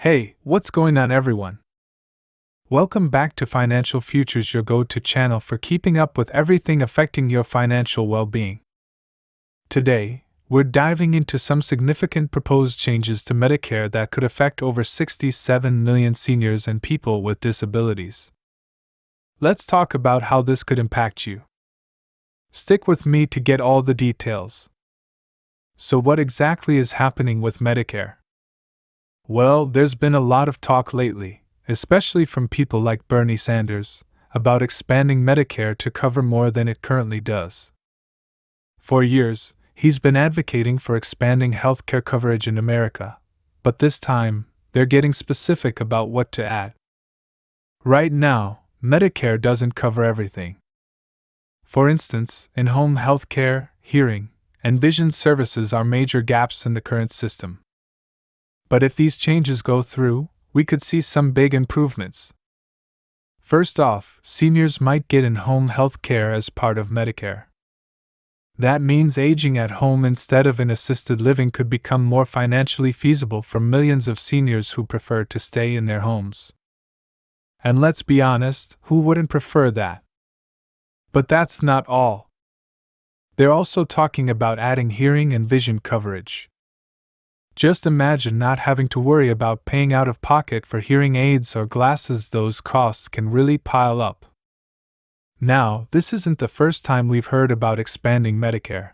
Hey, what's going on, everyone? Welcome back to Financial Futures, your go-to channel for keeping up with everything affecting your financial well-being. Today, we're diving into some significant proposed changes to Medicare that could affect over 67 million seniors and people with disabilities. Let's talk about how this could impact you. Stick with me to get all the details. So, what exactly is happening with Medicare? Well, there's been a lot of talk lately, especially from people like Bernie Sanders, about expanding Medicare to cover more than it currently does. For years, he's been advocating for expanding healthcare coverage in America, but this time, they're getting specific about what to add. Right now, Medicare doesn't cover everything. For instance, in-home healthcare, hearing, and vision services are major gaps in the current system. But if these changes go through, we could see some big improvements. First off, seniors might get in-home health care as part of Medicare. That means aging at home instead of in assisted living could become more financially feasible for millions of seniors who prefer to stay in their homes. And let's be honest, who wouldn't prefer that? But that's not all. They're also talking about adding hearing and vision coverage. Just imagine not having to worry about paying out of pocket for hearing aids or glasses. Those costs can really pile up. Now, this isn't the first time we've heard about expanding Medicare.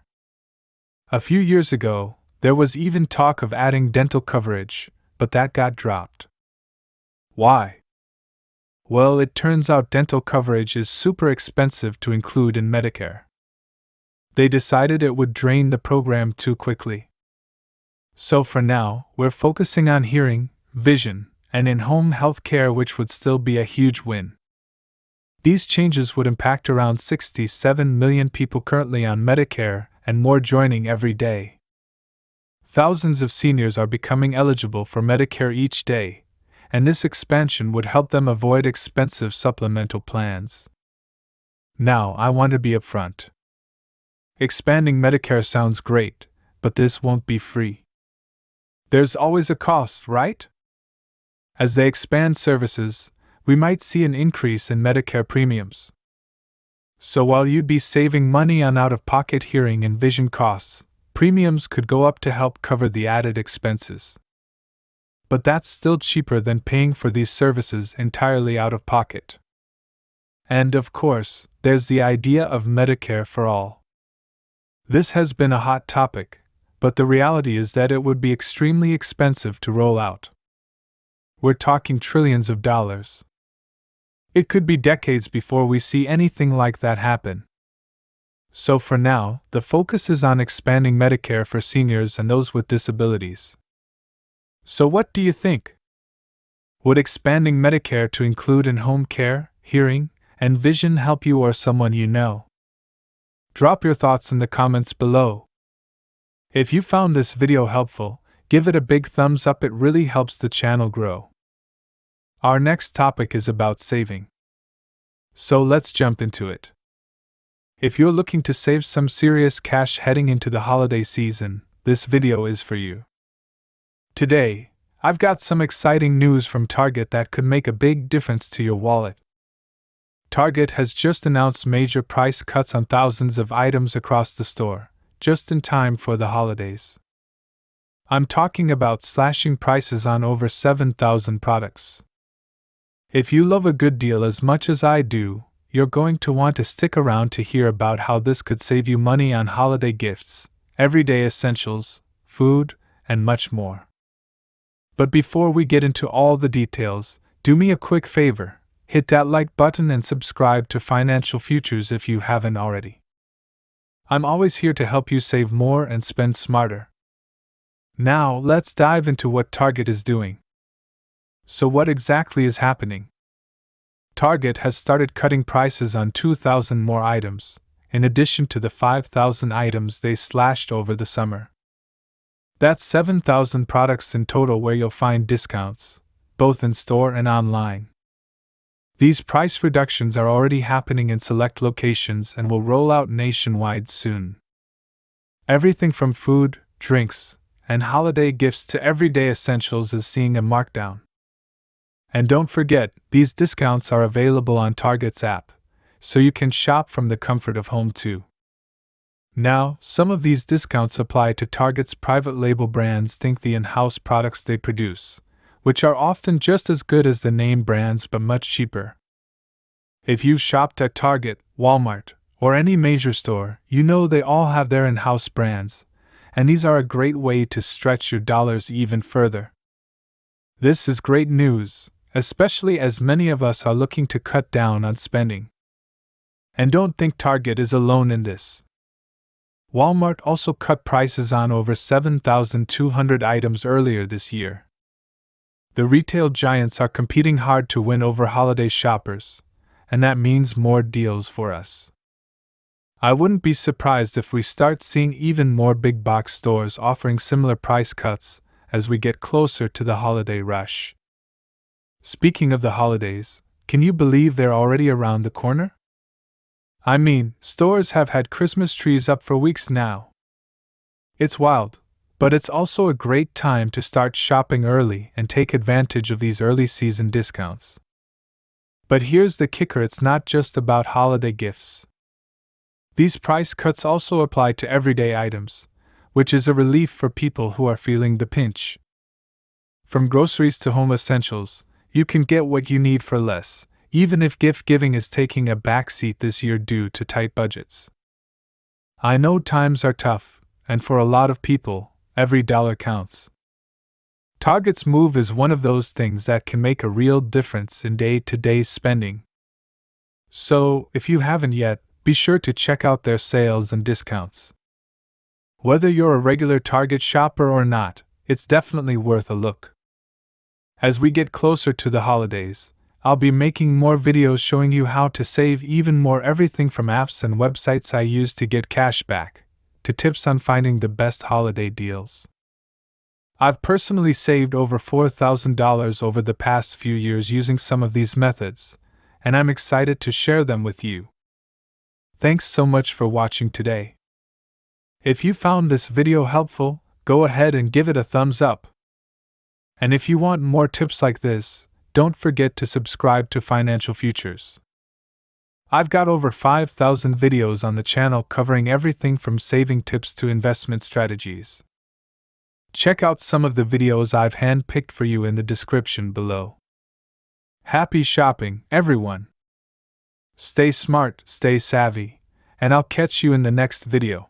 A few years ago, there was even talk of adding dental coverage, but that got dropped. Why? Well, it turns out dental coverage is super expensive to include in Medicare. They decided it would drain the program too quickly. So for now, we're focusing on hearing, vision, and in-home health care, which would still be a huge win. These changes would impact around 67 million people currently on Medicare, and more joining every day. Thousands of seniors are becoming eligible for Medicare each day, and this expansion would help them avoid expensive supplemental plans. Now, I want to be upfront. Expanding Medicare sounds great, but this won't be free. There's always a cost, right? As they expand services, we might see an increase in Medicare premiums. So while you'd be saving money on out-of-pocket hearing and vision costs, premiums could go up to help cover the added expenses. But that's still cheaper than paying for these services entirely out of pocket. And of course, there's the idea of Medicare for all. This has been a hot topic, but the reality is that it would be extremely expensive to roll out. We're talking trillions of dollars. It could be decades before we see anything like that happen. So for now, the focus is on expanding Medicare for seniors and those with disabilities. So what do you think? Would expanding Medicare to include in-home care, hearing, and vision help you or someone you know? Drop your thoughts in the comments below. If you found this video helpful, give it a big thumbs up. It really helps the channel grow. Our next topic is about saving. So let's jump into it. If you're looking to save some serious cash heading into the holiday season, this video is for you. Today, I've got some exciting news from Target that could make a big difference to your wallet. Target has just announced major price cuts on thousands of items across the store, just in time for the holidays. I'm talking about slashing prices on over 7,000 products. If you love a good deal as much as I do, you're going to want to stick around to hear about how this could save you money on holiday gifts, everyday essentials, food, and much more. But before we get into all the details, do me a quick favor, hit that like button and subscribe to Financial Futures if you haven't already. I'm always here to help you save more and spend smarter. Now, let's dive into what Target is doing. So what exactly is happening? Target has started cutting prices on 2,000 more items, in addition to the 5,000 items they slashed over the summer. That's 7,000 products in total where you'll find discounts, both in store and online. These price reductions are already happening in select locations and will roll out nationwide soon. Everything from food, drinks, and holiday gifts to everyday essentials is seeing a markdown. And don't forget, these discounts are available on Target's app, so you can shop from the comfort of home too. Now, some of these discounts apply to Target's private label brands. Think the in-house products they produce, which are often just as good as the name brands but much cheaper. If you've shopped at Target, Walmart, or any major store, you know they all have their in-house brands, and these are a great way to stretch your dollars even further. This is great news, especially as many of us are looking to cut down on spending. And don't think Target is alone in this. Walmart also cut prices on over 7,200 items earlier this year. The retail giants are competing hard to win over holiday shoppers, and that means more deals for us. I wouldn't be surprised if we start seeing even more big box stores offering similar price cuts as we get closer to the holiday rush. Speaking of the holidays, can you believe they're already around the corner? I mean, stores have had Christmas trees up for weeks now. It's wild, but it's also a great time to start shopping early and take advantage of these early season discounts. But here's the kicker: it's not just about holiday gifts. These price cuts also apply to everyday items, which is a relief for people who are feeling the pinch. From groceries to home essentials, you can get what you need for less, even if gift giving is taking a backseat this year due to tight budgets. I know times are tough, and for a lot of people, every dollar counts. Target's move is one of those things that can make a real difference in day-to-day spending. So, if you haven't yet, be sure to check out their sales and discounts. Whether you're a regular Target shopper or not, it's definitely worth a look. As we get closer to the holidays, I'll be making more videos showing you how to save even more, everything from apps and websites I use to get cash back, to tips on finding the best holiday deals. I've personally saved over $4,000 over the past few years using some of these methods, and I'm excited to share them with you. Thanks so much for watching today. If you found this video helpful, go ahead and give it a thumbs up. And if you want more tips like this, don't forget to subscribe to Financial Futures. I've got over 5,000 videos on the channel covering everything from saving tips to investment strategies. Check out some of the videos I've handpicked for you in the description below. Happy shopping, everyone! Stay smart, stay savvy, and I'll catch you in the next video.